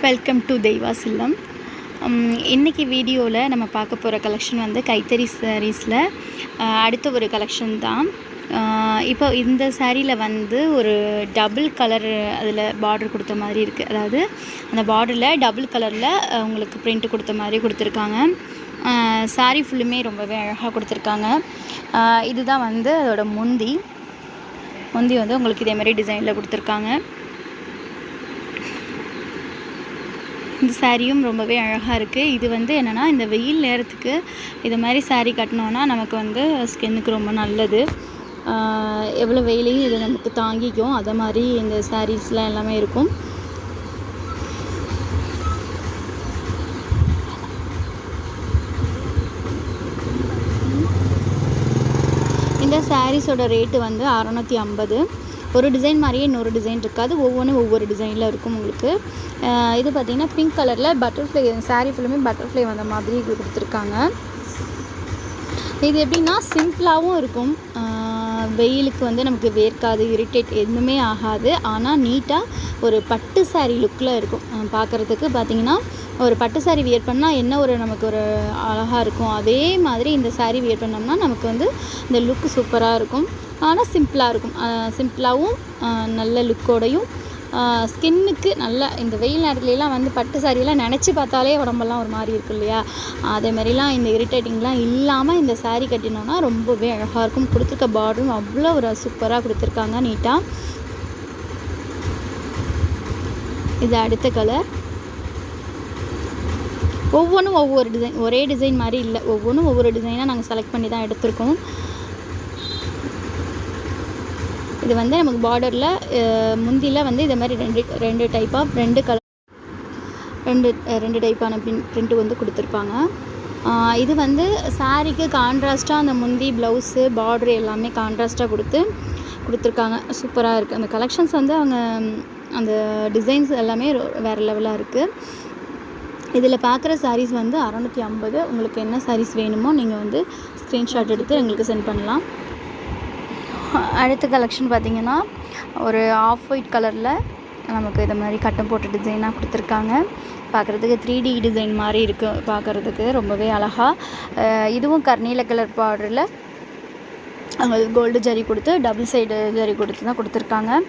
Welcome to தெய்வாஸ் இல்லம். இன்றைக்கி வீடியோவில் நம்ம பார்க்க போகிற கலெக்ஷன் வந்து கைத்தறி சாரீஸில் அடுத்த ஒரு கலெக்ஷன் தான். இப்போ இந்த சாரியில் வந்து ஒரு டபுள் கலர் அதில் பார்டர் கொடுத்த மாதிரி இருக்குது. அதாவது அந்த பார்டரில் டபுள் கலரில் உங்களுக்கு பிரிண்ட் கொடுத்த மாதிரி கொடுத்துருக்காங்க. சாரீ ஃபுல்லுமே ரொம்பவே அழகாக கொடுத்துருக்காங்க. இதுதான் வந்து அதோட முந்தி வந்து உங்களுக்கு இதே மாதிரி டிசைனில் கொடுத்துருக்காங்க. இந்த சாரியும் ரொம்பவே அழகாக இருக்குது. இது வந்து என்னென்னா, இந்த வெயில் நேரத்துக்கு இது மாதிரி சாரீ கட்டினோன்னா நமக்கு வந்து ஸ்கின்னுக்கு ரொம்ப நல்லது. எவ்வளோ வெயிலையும் இது நமக்கு தாங்கிக்கும். அதை மாதிரி இந்த சாரீஸ்லாம் எல்லாமே இருக்கும். இந்த சாரீஸோட ரேட்டு வந்து 650. ஒரு டிசைன் மாதிரியே இன்னொரு டிசைன் இருக்காது, ஒவ்வொன்றும் ஒவ்வொரு டிசைனில் இருக்கும் உங்களுக்கு. இது பார்த்திங்கன்னா பிங்க் கலரில் பட்டர்ஃப்ளை, சாரீ ஃபுல்லுமே பட்டர்ஃப்ளை வந்த மாதிரி கொடுத்துருக்காங்க. இது எப்படின்னா சிம்பிளாகவும் இருக்கும், வெயிலுக்கு வந்து நமக்கு வேர்க்காது, இரிட்டேட் எதுவுமே ஆகாது. ஆனால் நீட்டாக ஒரு பட்டு சாரீ லுக்கில் இருக்கும். பார்க்குறதுக்கு பார்த்திங்கன்னா ஒரு பட்டு சாரீ வியர் பண்ணால் என்ன ஒரு நமக்கு ஒரு அழகாக இருக்கும், அதே மாதிரி இந்த சாரீ வியர் பண்ணோம்னா நமக்கு வந்து இந்த லுக்கு சூப்பராக இருக்கும். ஆனால் சிம்பிளாக இருக்கும். சிம்பிளாகவும் நல்ல லுக்கோடையும் ஸ்கின்னுக்கு நல்லா இந்த வெயில் நேரத்துலலாம் வந்து பட்டு சாரியெல்லாம் நினச்சி பார்த்தாலே உடம்பெல்லாம் ஒரு மாதிரி இருக்கும் இல்லையா, அதே மாதிரிலாம் இந்த இரிட்டேட்டிங்லாம் இல்லாமல் இந்த சாரீ கட்டினோன்னா ரொம்பவே அழகாக இருக்கும். கொடுத்துருக்க பார்டரும் அவ்வளோ ஒரு சூப்பராக கொடுத்துருக்காங்க நீட்டாக. இது அடுத்த கலர். ஒவ்வொன்றும் ஒவ்வொரு டிசைன், ஒரே டிசைன் மாதிரி இல்லை, ஒவ்வொன்றும் ஒவ்வொரு டிசைனாக நாங்கள் செலக்ட் பண்ணி தான் எடுத்திருக்கோம். இது வந்து நமக்கு பார்டரில் முந்தியில் வந்து இதை மாதிரி ரெண்டு டைப்பாக ரெண்டு டைப்பான பிரிண்ட்டு வந்து கொடுத்துருப்பாங்க. இது வந்து சாரீக்கு கான்ட்ராஸ்ட்டாக அந்த முந்தி ப்ளவுஸு பார்டரு எல்லாமே கான்ட்ராஸ்ட்டாக கொடுத்துருக்காங்க. சூப்பராக இருக்குது. அந்த கலெக்ஷன்ஸ் வந்து அவங்க அந்த டிசைன்ஸ் எல்லாமே வேறு லெவலாக இருக்குது. இதில் பார்க்குற சாரீஸ் வந்து 650. உங்களுக்கு என்ன சாரீஸ் வேணுமோ நீங்கள் வந்து ஸ்க்ரீன்ஷாட் எடுத்து எங்களுக்கு சென்ட் பண்ணலாம். அடுத்த கலெக்ஷன் பார்த்திங்கன்னா ஒரு ஆஃப் ஒயிட் கலரில் நமக்கு இது மாதிரி கட்டம் போட்ட டிசைனாக கொடுத்துருக்காங்க. பார்க்குறதுக்கு 3D டிசைன் மாதிரி இருக்குது, பார்க்குறதுக்கு ரொம்பவே அழகாக. இதுவும் கர்நீல கலர் பார்டரில் அவங்களுக்கு கோல்டு ஜரி கொடுத்து டபுள் சைடு ஜரி கொடுத்து தான் கொடுத்துருக்காங்க.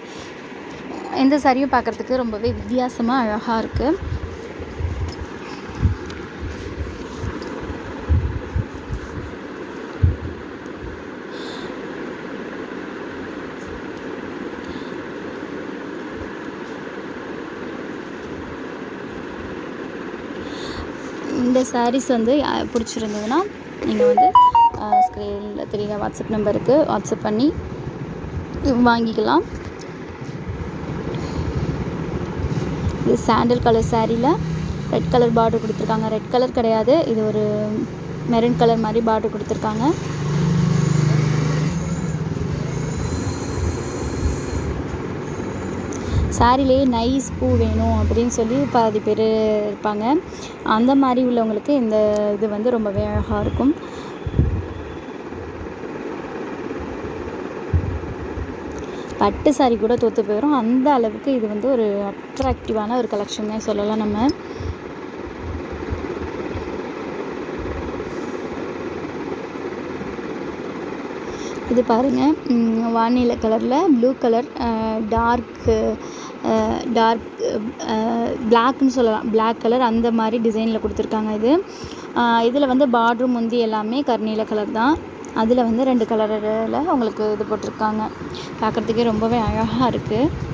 இந்த சாரியும் பார்க்குறதுக்கு ரொம்பவே வித்தியாசமாக அழகாக இருக்குது. இந்த சாரீஸ் வந்து பிடிச்சிருந்ததுன்னா நீங்கள் வந்து ஸ்க்ரீனில் தெரியுற வாட்ஸ்அப் நம்பருக்கு வாட்ஸ்அப் பண்ணி வாங்கிக்கலாம். இது சாண்டல் கலர் சாரியில் ரெட் கலர் பார்டர் கொடுத்துருக்காங்க. ரெட் கலர் கிடையாது, இது ஒரு மெரூன் கலர் மாதிரி பார்டர் கொடுத்துருக்காங்க. சாரிலே நைஸ் பூ வேணும் அப்படின்னு சொல்லி பாதி பேர் இருப்பாங்க. அந்த மாதிரி உள்ளவங்களுக்கு இந்த இது வந்து ரொம்பவே அழகாக இருக்கும். பட்டு சாரி கூட தோற்று போயிடும், அந்த அளவுக்கு இது வந்து ஒரு அட்ராக்டிவான ஒரு கலெக்ஷன் தான் சொல்லலாம் நம்ம. இது பாருங்கள், வானிலை கலரில் ப்ளூ கலர் டார்க் பிளாக்னு சொல்லலாம், பிளாக் கலர் அந்த மாதிரி டிசைனில் கொடுத்துருக்காங்க. இதில் வந்து பார்டர் முந்தி எல்லாமே கர்நீல கலர் தான். அதில் வந்து 2 கலரில் உங்களுக்கு இது போட்டிருக்காங்க. பார்க்குறதுக்கே ரொம்பவே அழகாக இருக்குது.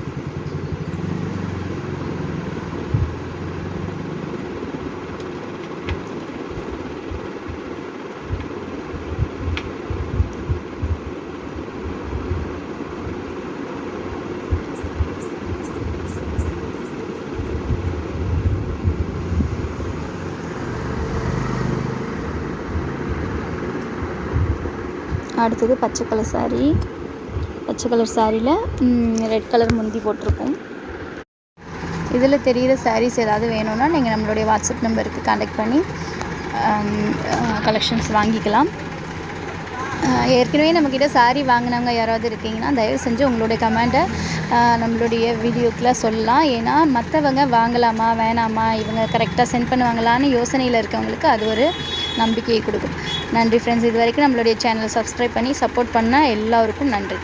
அடுத்தது பச்சை கலர் சாரீ. பச்சை கலர் சாரியில் ரெட் கலர் முந்தி போட்டிருக்கோம். இதில் தெரிகிற சாரீஸ் ஏதாவது வேணும்னா நீங்கள் நம்மளுடைய வாட்ஸ்அப் நம்பருக்கு கான்டாக்ட் பண்ணி கலெக்ஷன்ஸ் வாங்கிக்கலாம். ஏற்கனவே நம்மக்கிட்ட சாரீ வாங்கினவங்க யாராவது இருக்கீங்கன்னா தயவு செஞ்சு உங்களுடைய கமெண்ட்டை நம்மளுடைய வீடியோக்குள்ளே சொல்லலாம். ஏன்னா மற்றவங்க வாங்கலாமா வேணாமா, இவங்க கரெக்டாக சென்ட் பண்ணுவாங்களான்னு யோசனையில் இருக்கவங்களுக்கு அது ஒரு நம்பிக்கையை கொடுக்கும். நன்றி ஃப்ரெண்ட்ஸ். இது வரைக்கும் நம்மளுடைய சேனலை சப்ஸ்கிரைப் பண்ணி சப்போர்ட் பண்ண எல்லாருக்கும் நன்றி.